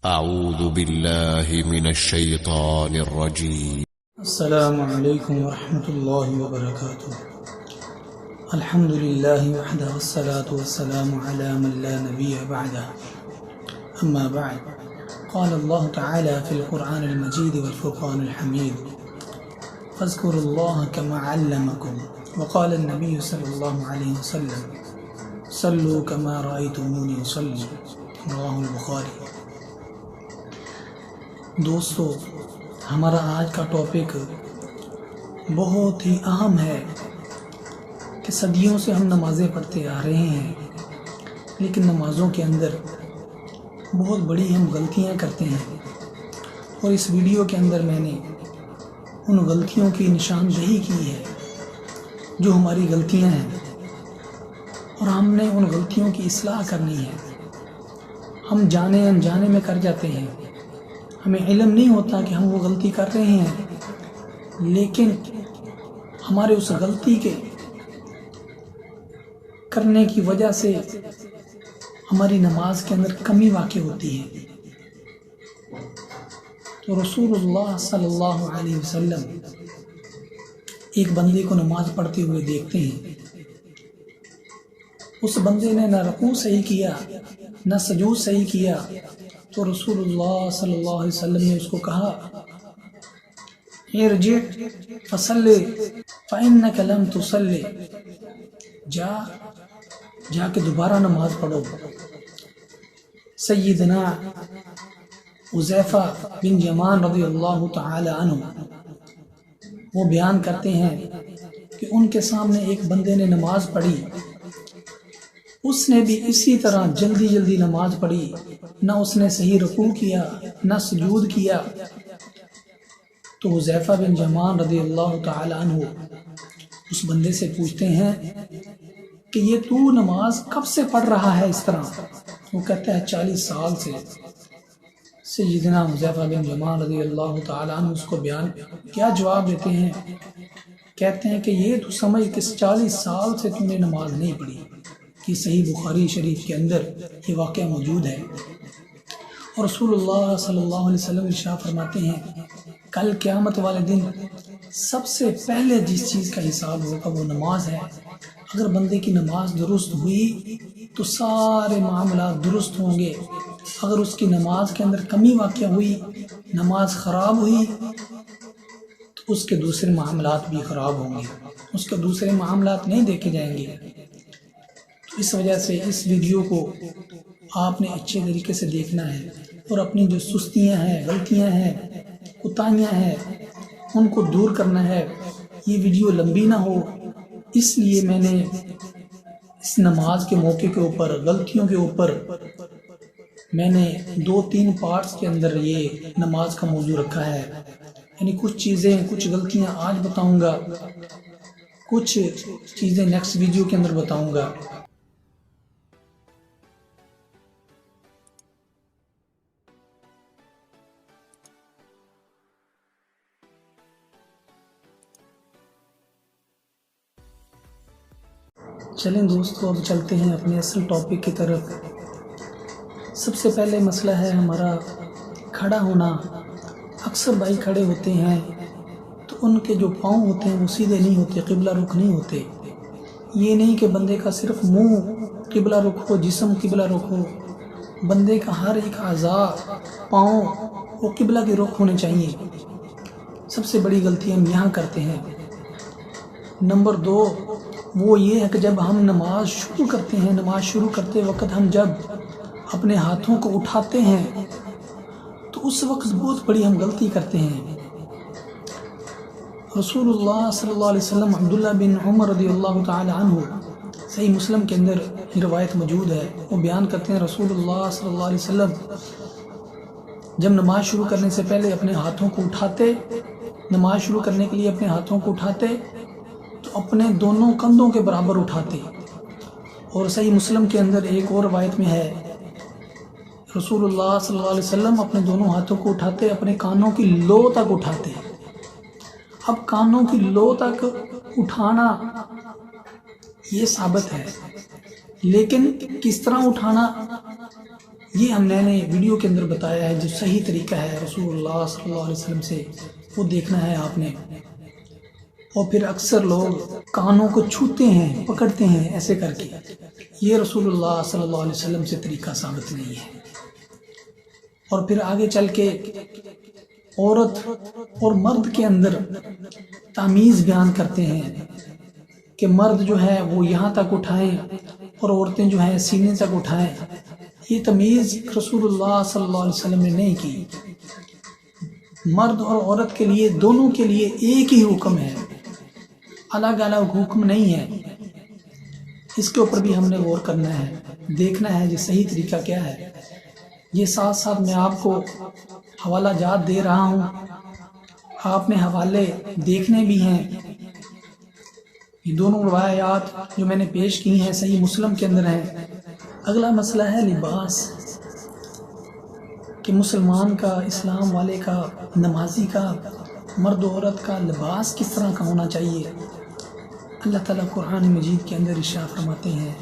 أعوذ بالله من الشيطان الرجيم. السلام عليكم ورحمة الله وبركاته. الحمد لله وحده والصلاة والسلام على من لا نبي بعده. أما بعد، قال الله تعالى في القرآن المجيد والفرقان الحميد: فاذكروا الله كما علمكم. وقال النبي صلى الله عليه وسلم: صلوا كما رأيتموني أصلي. رواه البخاری. دوستو، ہمارا آج کا ٹاپک بہت ہی اہم ہے کہ صدیوں سے ہم نمازیں پڑھتے آ رہے ہیں، لیکن نمازوں کے اندر بہت بڑی ہم غلطیاں کرتے ہیں، اور اس ویڈیو کے اندر میں نے ان غلطیوں کی نشاندہی کی ہے جو ہماری غلطیاں ہیں، اور ہم نے ان غلطیوں کی اصلاح کرنی ہے۔ ہم جانے انجانے میں کر جاتے ہیں، ہمیں علم نہیں ہوتا کہ ہم وہ غلطی کر رہے ہیں، لیکن ہمارے اس غلطی کے کرنے کی وجہ سے ہماری نماز کے اندر کمی واقع ہوتی ہے۔ تو رسول اللہ صلی اللہ علیہ وسلم ایک بندے کو نماز پڑھتے ہوئے دیکھتے ہیں۔ اس بندے نے نہ رکوع صحیح کیا نہ سجود صحیح کیا، تو رسول اللہ صلی اللہ علیہ وسلم نے اس کو کہا: ارجع فصلی فإنک لم تصلی، جا کے دوبارہ نماز پڑھو۔ سیدنا حذیفہ بن یمان رضی اللہ تعالی عنہ وہ بیان کرتے ہیں کہ ان کے سامنے ایک بندے نے نماز پڑھی، اس نے بھی اسی طرح جلدی جلدی نماز پڑھی، نہ اس نے صحیح رکوع کیا نہ سجود کیا۔ تو حذیفہ بن یمان رضی اللہ تعالی عنہ اس بندے سے پوچھتے ہیں کہ یہ تو نماز کب سے پڑھ رہا ہے اس طرح؟ وہ کہتا ہے 40 سال سے۔ سیدنا حذیفہ بن یمان رضی اللہ تعالی عنہ اس کو بیان کیا جواب دیتے ہیں؟ کہتے ہیں کہ یہ تو سمجھ کہ 40 سال سے تو نے نماز نہیں پڑھی، کہ صحیح بخاری شریف کے اندر یہ واقعہ موجود ہے۔ اور رسول اللہ صلی اللہ علیہ وسلم ارشاد فرماتے ہیں کل قیامت والے دن سب سے پہلے جس چیز کا حساب ہوگا وہ نماز ہے۔ اگر بندے کی نماز درست ہوئی تو سارے معاملات درست ہوں گے، اگر اس کی نماز کے اندر کمی واقع ہوئی، نماز خراب ہوئی، تو اس کے دوسرے معاملات بھی خراب ہوں گے، اس کے دوسرے معاملات نہیں دیکھے جائیں گے۔ تو اس وجہ سے اس ویڈیو کو آپ نے اچھے طریقے سے دیکھنا ہے، اور اپنی جو سستیاں ہیں، غلطیاں ہیں، کوتاہیاں ہیں، ان کو دور کرنا ہے۔ یہ ویڈیو لمبی نہ ہو، اس لیے میں نے اس نماز کے موقع کے اوپر غلطیوں کے اوپر میں نے 2-3 پارٹس کے اندر یہ نماز کا موضوع رکھا ہے، یعنی کچھ چیزیں، کچھ غلطیاں آج بتاؤں گا، کچھ چیزیں نیکسٹ ویڈیو کے اندر بتاؤں گا۔ چلیں دوستو، اب چلتے ہیں اپنے اصل ٹاپک کی طرف۔ سب سے پہلے مسئلہ ہے ہمارا کھڑا ہونا۔ اکثر بھائی کھڑے ہوتے ہیں تو ان کے جو پاؤں ہوتے ہیں وہ سیدھے نہیں ہوتے، قبلہ رخ نہیں ہوتے۔ یہ نہیں کہ بندے کا صرف منہ قبلہ رخ ہو، جسم قبلہ رخ ہو، بندے کا ہر ایک اعضاء، پاؤں وہ قبلہ کے رخ ہونے چاہیے۔ سب سے بڑی غلطی ہم یہاں کرتے ہیں۔ نمبر 2 وہ یہ ہے کہ جب ہم نماز شروع کرتے ہیں، نماز شروع کرتے وقت ہم جب اپنے ہاتھوں کو اٹھاتے ہیں تو اس وقت بہت بڑی ہم غلطی کرتے ہیں۔ رسول اللہ صلی اللہ علیہ وسلم عبداللہ بن عمر رضی اللہ تعالی عنہ، صحیح مسلم کے اندر یہ روایت موجود ہے، وہ بیان کرتے ہیں رسول اللہ صلی اللہ علیہ وسلم جب نماز شروع کرنے سے پہلے اپنے ہاتھوں کو اٹھاتے، نماز شروع کرنے کے لیے اپنے ہاتھوں کو اٹھاتے تو اپنے دونوں کندھوں کے برابر اٹھاتے۔ اور صحیح مسلم کے اندر ایک اور روایت میں ہے رسول اللہ صلی اللہ علیہ وسلم اپنے دونوں ہاتھوں کو اٹھاتے، اپنے کانوں کی لو تک اٹھاتے۔ اب کانوں کی لو تک اٹھانا یہ ثابت ہے، لیکن کس طرح اٹھانا یہ ہم نے ویڈیو کے اندر بتایا ہے جو صحیح طریقہ ہے رسول اللہ صلی اللہ علیہ وسلم سے، وہ دیکھنا ہے آپ نے۔ اور پھر اکثر لوگ کانوں کو چھوتے ہیں، پکڑتے ہیں ایسے کر کے، یہ رسول اللہ صلی اللہ علیہ وسلم سے طریقہ ثابت نہیں ہے۔ اور پھر آگے چل کے عورت اور مرد کے اندر تمیز بیان کرتے ہیں کہ مرد جو ہے وہ یہاں تک اٹھائیں اور عورتیں جو ہیں سینے تک اٹھائیں۔ یہ تمیز رسول اللہ صلی اللہ علیہ وسلم نے نہیں کی۔ مرد اور عورت کے لیے، دونوں کے لیے ایک ہی حکم ہے، الگ الگ حکم نہیں ہے۔ اس کے اوپر بھی ہم نے غور کرنا ہے، دیکھنا ہے یہ صحیح طریقہ کیا ہے۔ یہ ساتھ ساتھ میں آپ کو حوالہ جات دے رہا ہوں، آپ نے حوالے دیکھنے بھی ہیں۔ یہ دونوں روایات جو میں نے پیش کی ہیں صحیح مسلم کے اندر ہیں۔ اگلا مسئلہ ہے لباس، کہ مسلمان کا، اسلام والے کا، نمازی کا، مرد و عورت کا لباس کس طرح کا ہونا چاہیے۔ اللہ تعالیٰ قرآن مجید کے اندر ارشاد فرماتے ہیں،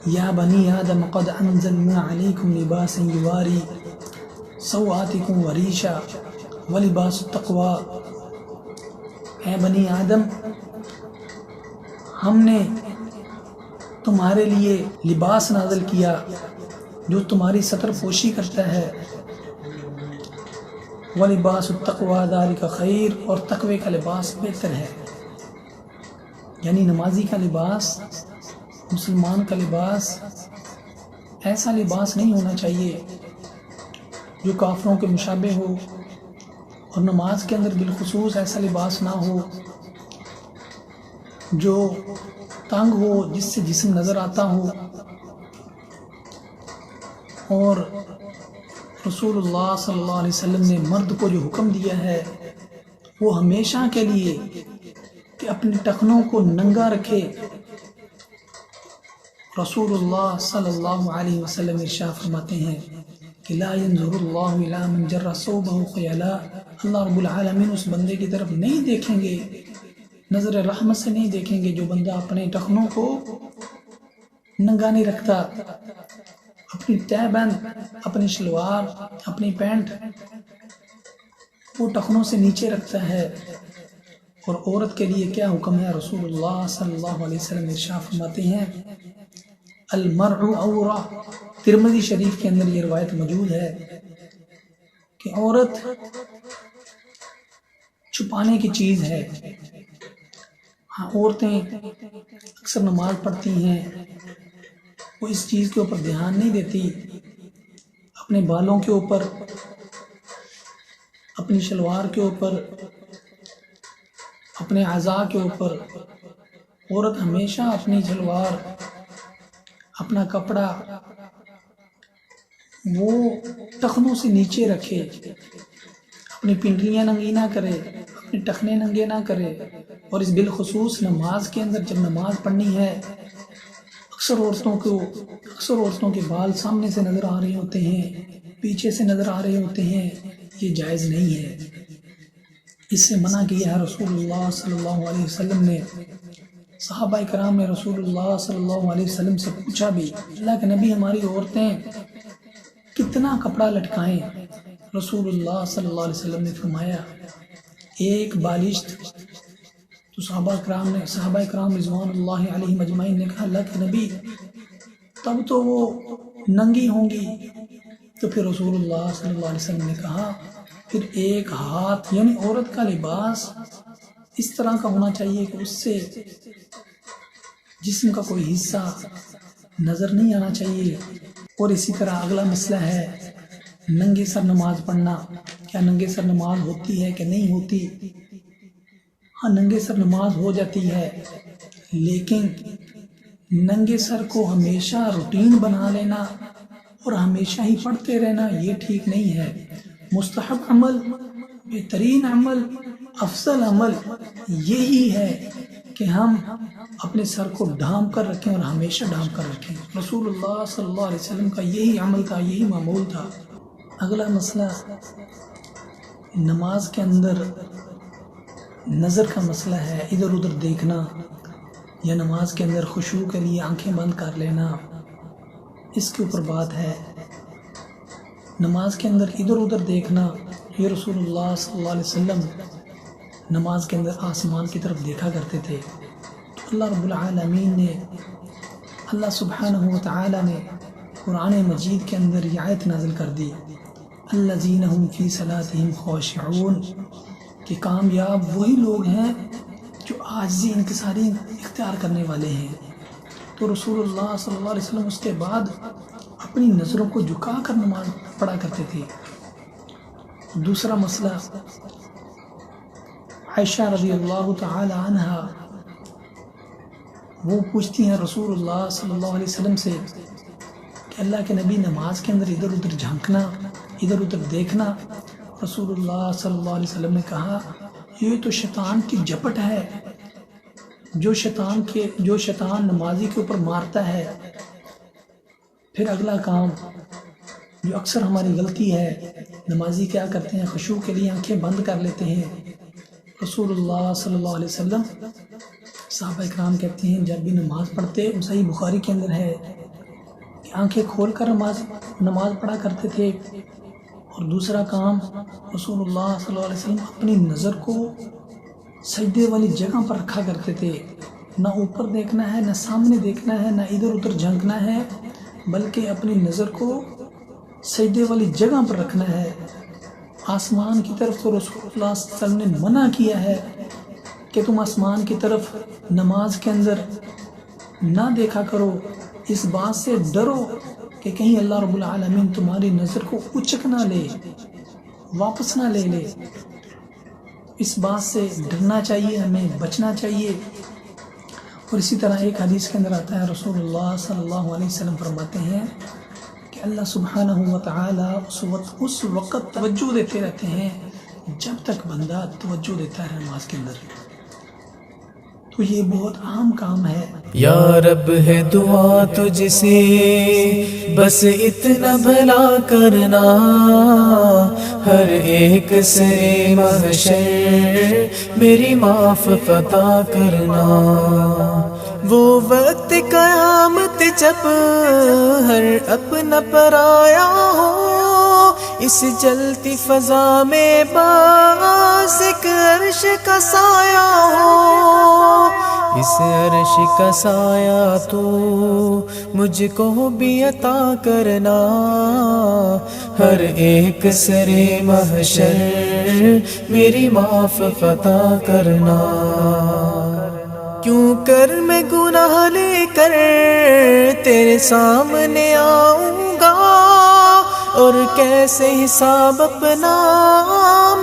یا بنی آدم قد انزلنا علیکم لباسا یواری سوآتکم وریشا ولباس التقوی۔ اے بنی آدم، ہم نے تمہارے لیے لباس نازل کیا جو تمہاری ستر پوشی کرتا ہے، وَلِبَاسُ التَّقْوَى ذَلِكَ خَيْرٌ، اور تقوی کا لباس بہتر ہے۔ یعنی نمازی کا لباس، مسلمان کا لباس ایسا لباس نہیں ہونا چاہیے جو کافروں کے مشابہ ہو، اور نماز کے اندر بالخصوص ایسا لباس نہ ہو جو تنگ ہو، جس سے جسم نظر آتا ہو۔ اور رسول اللہ صلی اللہ علیہ وسلم نے مرد کو جو حکم دیا ہے وہ ہمیشہ کے لیے کہ اپنے ٹخنوں کو ننگا رکھے۔ رسول اللہ صلی اللہ علیہ وسلم ارشاد فرماتے ہیں کہ لا ينظر اللہ الی من جر ثوبہ خیلا، اللہ رب العالمین اس بندے کی طرف نہیں دیکھیں گے، نظر رحمت سے نہیں دیکھیں گے جو بندہ اپنے ٹخنوں کو ننگا نہیں رکھتا، اپنی تہ بند، اپنی شلوار، اپنی پینٹ وہ ٹخنوں سے نیچے رکھتا ہے۔ اور عورت کے لیے کیا حکم ہے؟ رسول اللہ صلی اللہ علیہ وسلم ارشاد فرماتے ہیں المرء عورہ، ترمذی شریف کے اندر یہ روایت موجود ہے کہ عورت چھپانے کی چیز ہے۔ ہاں، عورتیں اکثر نماز پڑھتی ہیں، وہ اس چیز کے اوپر دھیان نہیں دیتی، اپنے بالوں کے اوپر، اپنی شلوار کے اوپر، اپنے اعضاء کے اوپر۔ عورت ہمیشہ اپنی شلوار، اپنا کپڑا وہ ٹخنوں سے نیچے رکھے، اپنی پنڈلیاں ننگی نہ کرے، اپنے ٹخنے ننگے نہ کرے۔ اور اس بالخصوص نماز کے اندر جب نماز پڑھنی ہے، اکثر عورتوں کے بال سامنے سے نظر آ رہے ہوتے ہیں، پیچھے سے نظر آ رہے ہوتے ہیں، یہ جائز نہیں ہے۔ اس سے منع کیا ہے رسول اللہ صلی اللہ علیہ وسلم نے۔ صحابہ کرام نے رسول اللہ صلی اللہ علیہ وسلم سے پوچھا بھی، اللہ کے نبی ہماری عورتیں کتنا کپڑا لٹکائیں؟ رسول اللہ صلی اللہ علیہ وسلم نے فرمایا ایک بالشت۔ تو صحابہ کرام رضوان اللہ علیہم اجمعین نے کہا اللہ کے نبی تب تو وہ ننگی ہوں گی۔ تو پھر رسول اللہ صلی اللہ علیہ وسلم نے کہا پھر ایک ہاتھ، یعنی عورت کا لباس اس طرح کا ہونا چاہیے کہ اس سے جسم کا کوئی حصہ نظر نہیں آنا چاہیے۔ اور اسی طرح اگلا مسئلہ ہے ننگے سر نماز پڑھنا، کیا ننگے سر نماز ہوتی ہے کہ نہیں ہوتی؟ ہاں، ننگے سر نماز ہو جاتی ہے، لیکن ننگے سر کو ہمیشہ روٹین بنا لینا اور ہمیشہ ہی پڑھتے رہنا یہ ٹھیک نہیں ہے۔ مستحب عمل، بہترین عمل، افضل عمل یہی ہے کہ ہم اپنے سر کو ڈھانپ کر رکھیں اور ہمیشہ ڈھانپ کر رکھیں۔ رسول اللہ صلی اللہ علیہ وسلم کا یہی عمل تھا، یہی معمول تھا۔ اگلا مسئلہ نماز کے اندر نظر کا مسئلہ ہے، ادھر ادھر دیکھنا یا نماز کے اندر خشوع کے لیے آنکھیں بند کر لینا، اس کے اوپر بات ہے۔ نماز کے اندر ادھر ادھر دیکھنا، یہ رسول اللہ صلی اللہ علیہ وسلم نماز کے اندر آسمان کی طرف دیکھا کرتے تھے، تو اللہ رب العالمین نے، اللہ سبحانہ و تعالی نے قرآن مجید کے اندر یہ آیت نازل کر دی، الذین هم فی صلاتہم خاشعون، کہ کامیاب وہی لوگ ہیں جو عاجزی انکساری اختیار کرنے والے ہیں۔ تو رسول اللہ صلی اللہ علیہ وسلم اس کے بعد اپنی نظروں کو جھکا کر نماز پڑھا کرتے تھے۔ دوسرا مسئلہ، عائشہ رضی اللہ تعالی عنہا وہ پوچھتی ہیں رسول اللہ صلی اللہ علیہ وسلم سے کہ اللہ کے نبی نماز کے اندر ادھر ادھر جھانکنا، ادھر ادھر دیکھنا، رسول اللہ صلی اللہ علیہ وسلم نے کہا یہ تو شیطان کی جپٹ ہے، جو شیطان نمازی کے اوپر مارتا ہے۔ پھر اگلا کام جو اکثر ہماری غلطی ہے، نمازی کیا کرتے ہیں، خشوع کے لیے آنکھیں بند کر لیتے ہیں۔ رسول اللہ صلی اللہ علیہ وسلم، صحابہ اکرام کہتے ہیں جب بھی نماز پڑھتے، صحیح بخاری کے اندر ہے کہ آنکھیں کھول کر نماز پڑھا کرتے تھے۔ اور دوسرا کام، رسول اللہ صلی اللہ علیہ وسلم اپنی نظر کو سجدے والی جگہ پر رکھا کرتے تھے، نہ اوپر دیکھنا ہے، نہ سامنے دیکھنا ہے، نہ ادھر ادھر جھانکنا ہے، بلکہ اپنی نظر کو سجدے والی جگہ پر رکھنا ہے۔ آسمان کی طرف تو رسول اللہ صلی اللہ علیہ وسلم نے منع کیا ہے کہ تم آسمان کی طرف نماز کے اندر نہ دیکھا کرو، اس بات سے ڈرو کہ کہیں اللہ رب العالمین تمہاری نظر کو اچک نہ لے، واپس نہ لے لے۔ اس بات سے ڈرنا چاہیے، ہمیں بچنا چاہیے۔ اور اسی طرح ایک حدیث کے اندر آتا ہے، رسول اللہ صلی اللہ علیہ وسلم فرماتے ہیں کہ اللہ سبحانہ و تعالی اس وقت توجہ دیتے رہتے ہیں جب تک بندہ توجہ دیتا ہے نماز کے اندر۔ تو یہ بہت عام کام ہے۔ یا رب ہے دعا تجھ سے بس اتنا بھلا کرنا، ہر ایک سے محشر میری معاف عطا کرنا۔ وہ وقت قیامت جب ہر اپنا پرایا ہو، اس جلتی فضا میں باز ایک عرش کا سایہ ہو، اس عرش کا سایہ تو مجھ کو بھی عطا کرنا، ہر ایک سرے محشر میری معاف عطا کرنا۔ کیوں کر میں گناہ لے کر تیرے سامنے آؤں گا، اور کیسے حساب اپنا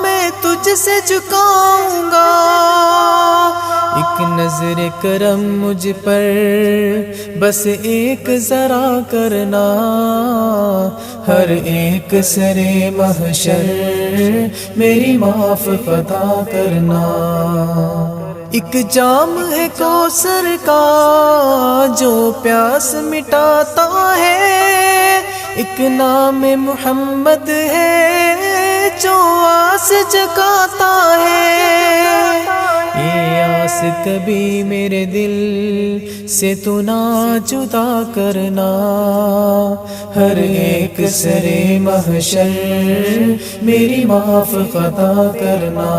میں تجھ سے چکاؤں گا۔ ایک نظر کرم مجھ پر بس ایک ذرا کرنا، ہر ایک سرے محشر میری معاف عطا کرنا۔ ایک جام ہے کوثر کا جو پیاس مٹاتا ہے، ایک نام محمد ہے جو آس جگاتا ہے۔ یہ آس کبھی میرے دل سے تو نہ جدا کرنا، ہر ایک سرے محشر میری معاف عطا کرنا۔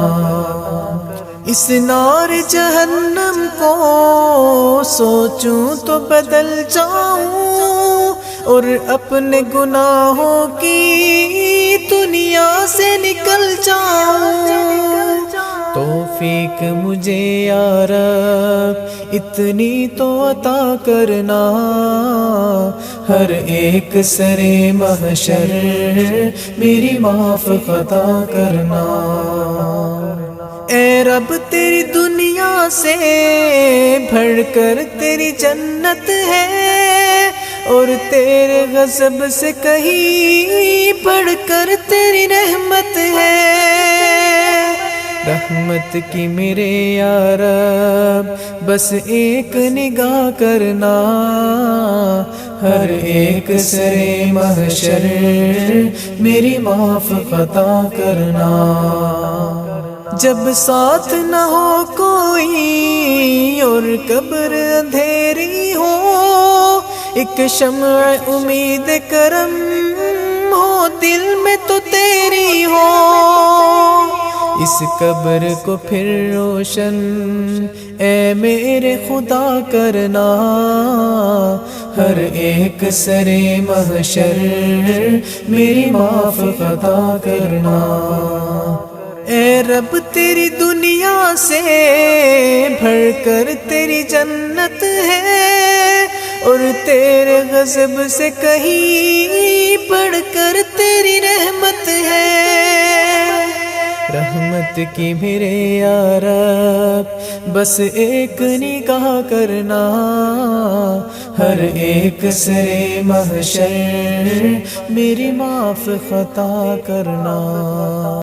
اس نار جہنم کو سوچوں تو بدل جاؤں، اور اپنے گناہوں کی دنیا سے نکل جاؤں۔ توفیق مجھے یا رب اتنی تو عطا کرنا، ہر ایک سرے محشر میری معاف عطا کرنا۔ اے رب تیری دنیا سے بڑھ کر تیری جنت ہے، اور تیرے غضب سے کہیں بڑھ کر تیری رحمت ہے۔ رحمت کی میرے یا رب بس ایک نگاہ کرنا، ہر ایک سرے محشر میری معاف عطا کرنا۔ جب ساتھ نہ ہو کوئی اور قبر اندھیری ہو، ایک شمع امید کرم ہو دل میں تو تیری ہو، اس قبر کو پھر روشن اے میرے خدا کرنا، ہر ایک سرے محشر میری معاف خطا کرنا۔ اے رب تیری دنیا سے بڑھ کر تیری جنت ہے، اور تیرے غضب سے کہیں بڑھ کر تیری رحمت ہے۔ رحمت کی میرے یا رب بس ایک نگاہ کرنا، ہر ایک سرے محشر میری معاف خطا کرنا۔